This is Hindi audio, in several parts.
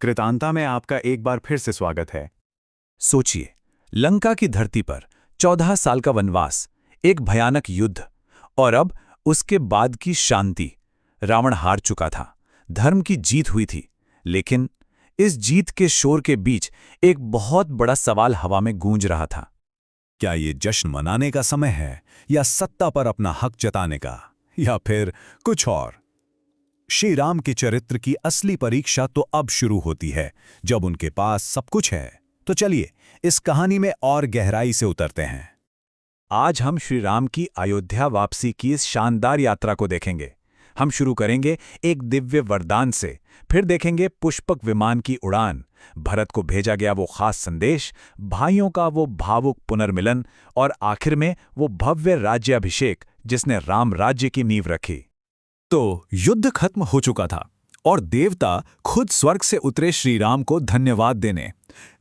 कृतांता में आपका एक बार फिर से स्वागत है। सोचिए, लंका की धरती पर 14 साल का वनवास, एक भयानक युद्ध, और अब उसके बाद की शांति। रावण हार चुका था, धर्म की जीत हुई थी, लेकिन इस जीत के शोर के बीच एक बहुत बड़ा सवाल हवा में गूंज रहा था। क्या ये जश्न मनाने का समय है, या सत्ता पर अपना हक जताने का, या फिर कुछ और? श्री राम के चरित्र की असली परीक्षा तो अब शुरू होती है, जब उनके पास सब कुछ है। तो चलिए इस कहानी में और गहराई से उतरते हैं। आज हम श्री राम की अयोध्या वापसी की इस शानदार यात्रा को देखेंगे। हम शुरू करेंगे एक दिव्य वरदान से, फिर देखेंगे पुष्पक विमान की उड़ान, भरत को भेजा गया वो खास संदेश, भाइयों का वो भावुक पुनर्मिलन, और आखिर में वो भव्य राज्याभिषेक जिसने राम राज्य की नींव रखी। तो युद्ध खत्म हो चुका था और देवता खुद स्वर्ग से उतरे श्री राम को धन्यवाद देने।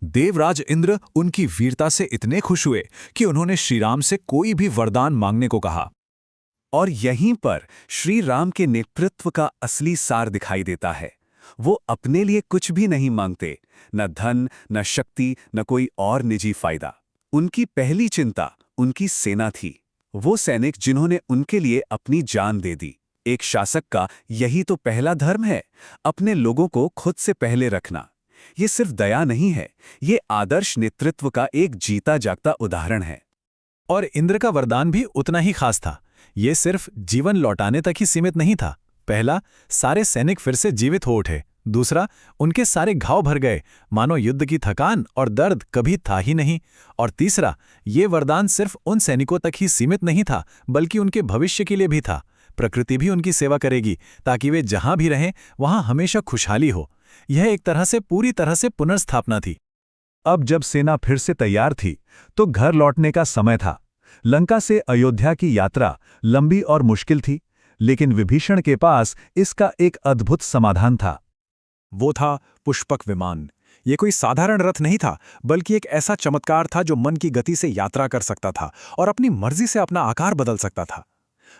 देवराज इंद्र उनकी वीरता से इतने खुश हुए कि उन्होंने श्री राम से कोई भी वरदान मांगने को कहा। और यहीं पर श्री राम के नेतृत्व का असली सार दिखाई देता है। वो अपने लिए कुछ भी नहीं मांगते, न धन, न शक्ति, न कोई और निजी फायदा। उनकी पहली चिंता उनकी सेना थी, वो सैनिक जिन्होंने उनके लिए अपनी जान दे दी। एक शासक का यही तो पहला धर्म है, अपने लोगों को खुद से पहले रखना। ये सिर्फ दया नहीं है, ये आदर्श नेतृत्व का एक जीता जागता उदाहरण है। और इंद्र का वरदान भी उतना ही खास था। ये सिर्फ जीवन लौटाने तक ही सीमित नहीं था। पहला, सारे सैनिक फिर से जीवित हो उठे। दूसरा, उनके सारे घाव भर गए, मानो युद्ध की थकान और दर्द कभी था ही नहीं। और तीसरा, ये वरदान सिर्फ उन सैनिकों तक ही सीमित नहीं था, बल्कि उनके भविष्य के लिए भी था। प्रकृति भी उनकी सेवा करेगी, ताकि वे जहां भी रहें वहां हमेशा खुशहाली हो। यह एक तरह से पूरी तरह से पुनर्स्थापना थी। अब जब सेना फिर से तैयार थी, तो घर लौटने का समय था। लंका से अयोध्या की यात्रा लंबी और मुश्किल थी, लेकिन विभीषण के पास इसका एक अद्भुत समाधान था। वो था पुष्पक विमान। ये कोई साधारण रथ नहीं था, बल्कि एक ऐसा चमत्कार था जो मन की गति से यात्रा कर सकता था और अपनी मर्जी से अपना आकार बदल सकता था।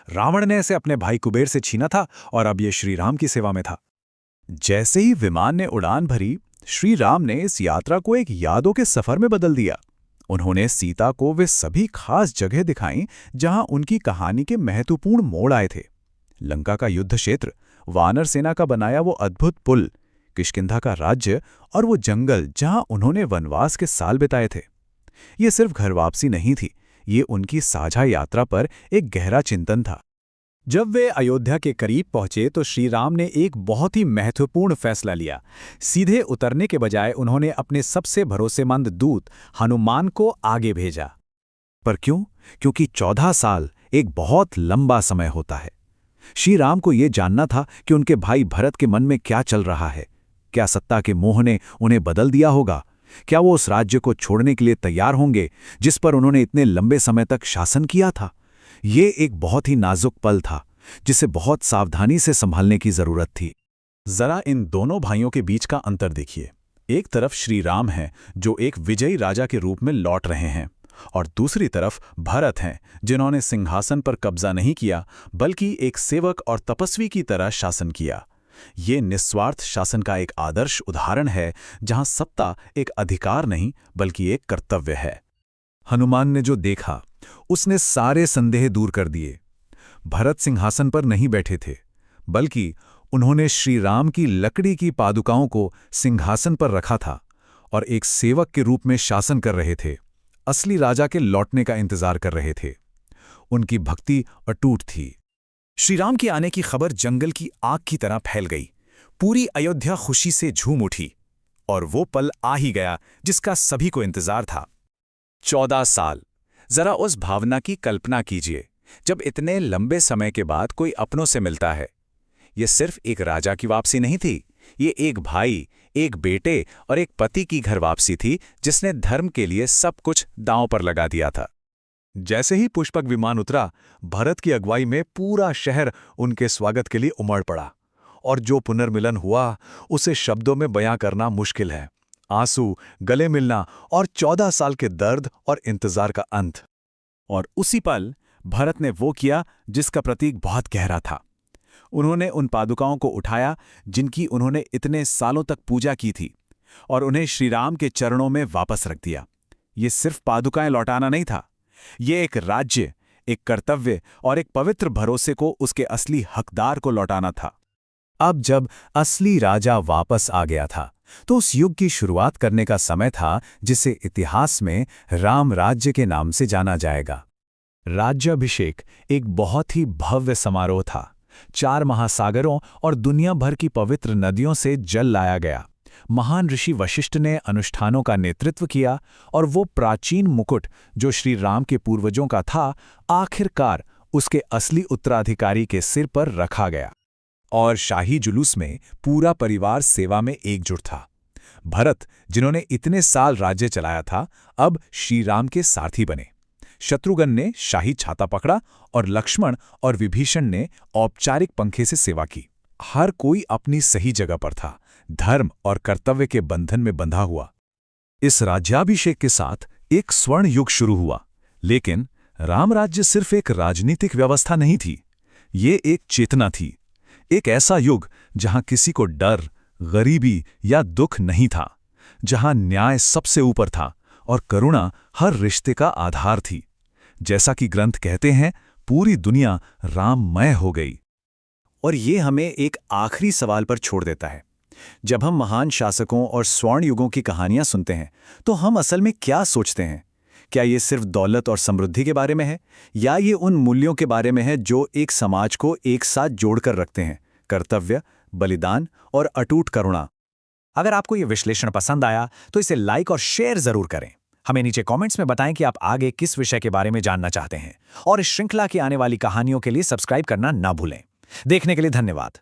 रावण ने इसे अपने भाई कुबेर से छीना था और अब ये श्री राम की सेवा में था। जैसे ही विमान ने उड़ान भरी, श्री राम ने इस यात्रा को एक यादों के सफर में बदल दिया। उन्होंने सीता को वे सभी खास जगह दिखाईं जहां उनकी कहानी के महत्वपूर्ण मोड़ आए थे। लंका का युद्ध क्षेत्र, वानर सेना का बनाया वो अद्भुत पुल, किष्किंधा का राज्य और वो जंगल जहां उन्होंने वनवास के साल बिताए थे। ये सिर्फ घर वापसी नहीं थी, ये उनकी साझा यात्रा पर एक गहरा चिंतन था। जब वे अयोध्या के करीब पहुंचे तो श्री राम ने एक बहुत ही महत्वपूर्ण फैसला लिया। सीधे उतरने के बजाय उन्होंने अपने सबसे भरोसेमंद दूत हनुमान को आगे भेजा। पर क्यों? क्योंकि 14 साल एक बहुत लंबा समय होता है। श्री राम को यह जानना था कि उनके भाई भरत के मन में क्या चल रहा है। क्या सत्ता के मोह ने उन्हें बदल दिया होगा? क्या वो उस राज्य को छोड़ने के लिए तैयार होंगे जिस पर उन्होंने इतने लंबे समय तक शासन किया था? ये एक बहुत ही नाजुक पल था, जिसे बहुत सावधानी से संभालने की जरूरत थी। जरा इन दोनों भाइयों के बीच का अंतर देखिए। एक तरफ श्री राम हैं, जो एक विजयी राजा के रूप में लौट रहे हैं, और दूसरी तरफ भरत हैं, जिन्होंने सिंहासन पर कब्जा नहीं किया, बल्कि एक सेवक और तपस्वी की तरह शासन किया। ये निस्वार्थ शासन का एक आदर्श उदाहरण है, जहां सत्ता एक अधिकार नहीं बल्कि एक कर्तव्य है। हनुमान ने जो देखा, उसने सारे संदेह दूर कर दिए। भरत सिंहासन पर नहीं बैठे थे, बल्कि उन्होंने श्री राम की लकड़ी की पादुकाओं को सिंहासन पर रखा था और एक सेवक के रूप में शासन कर रहे थे। असली राजा के लौटने का इंतजार कर रहे थे। उनकी भक्ति अटूट थी। श्रीराम के आने की खबर जंगल की आग की तरह फैल गई। पूरी अयोध्या खुशी से झूम उठी, और वो पल आ ही गया जिसका सभी को इंतजार था। 14 साल। जरा उस भावना की कल्पना कीजिए, जब इतने लंबे समय के बाद कोई अपनों से मिलता है। ये सिर्फ एक राजा की वापसी नहीं थी, ये एक भाई, एक बेटे और एक पति की घर वापसी थी, जिसने धर्म के लिए सब कुछ दांव पर लगा दिया था। जैसे ही पुष्पक विमान उतरा, भरत की अगुवाई में पूरा शहर उनके स्वागत के लिए उमड़ पड़ा। और जो पुनर्मिलन हुआ, उसे शब्दों में बयां करना मुश्किल है। आंसू, गले मिलना और 14 साल के दर्द और इंतजार का अंत। और उसी पल भरत ने वो किया जिसका प्रतीक बहुत गहरा था। उन्होंने उन पादुकाओं को उठाया जिनकी उन्होंने इतने सालों तक पूजा की थी, और उन्हें श्रीराम के चरणों में वापस रख दिया। ये सिर्फ पादुकाएं लौटाना नहीं था, ये एक राज्य, एक कर्तव्य और एक पवित्र भरोसे को उसके असली हकदार को लौटाना था। अब जब असली राजा वापस आ गया था, तो उस युग की शुरुआत करने का समय था जिसे इतिहास में राम राज्य के नाम से जाना जाएगा। राज्याभिषेक एक बहुत ही भव्य समारोह था। 4 महासागरों और दुनिया भर की पवित्र नदियों से जल लाया गया। महान ऋषि वशिष्ठ ने अनुष्ठानों का नेतृत्व किया और वो प्राचीन मुकुट जो श्री राम के पूर्वजों का था, आखिरकार उसके असली उत्तराधिकारी के सिर पर रखा गया। और शाही जुलूस में पूरा परिवार सेवा में एकजुट था। भरत, जिन्होंने इतने साल राज्य चलाया था, अब श्री राम के सारथी बने। शत्रुघ्न ने शाही छाता पकड़ा और लक्ष्मण और विभीषण ने औपचारिक पंखे से सेवा की। हर कोई अपनी सही जगह पर था, धर्म और कर्तव्य के बंधन में बंधा हुआ। इस राज्याभिषेक के साथ एक स्वर्ण युग शुरू हुआ। लेकिन राम राज्य सिर्फ एक राजनीतिक व्यवस्था नहीं थी, ये एक चेतना थी। एक ऐसा युग जहां किसी को डर, गरीबी या दुख नहीं था, जहां न्याय सबसे ऊपर था और करुणा हर रिश्ते का आधार थी। जैसा कि ग्रंथ कहते हैं, पूरी दुनिया राममय हो गई। और ये हमें एक आखिरी सवाल पर छोड़ देता है। जब हम महान शासकों और स्वर्ण युगों की कहानियां सुनते हैं, तो हम असल में क्या सोचते हैं? क्या ये सिर्फ दौलत और समृद्धि के बारे में है, या ये उन मूल्यों के बारे में है जो एक समाज को एक साथ जोड़कर रखते हैं? कर्तव्य, बलिदान और अटूट करुणा। अगर आपको ये विश्लेषण पसंद आया तो इसे लाइक और शेयर जरूर करें। हमें नीचे कमेंट्स में बताएं कि आप आगे किस विषय के बारे में जानना चाहते हैं, और इस श्रृंखला की आने वाली कहानियों के लिए सब्सक्राइब करना ना भूलें। देखने के लिए धन्यवाद।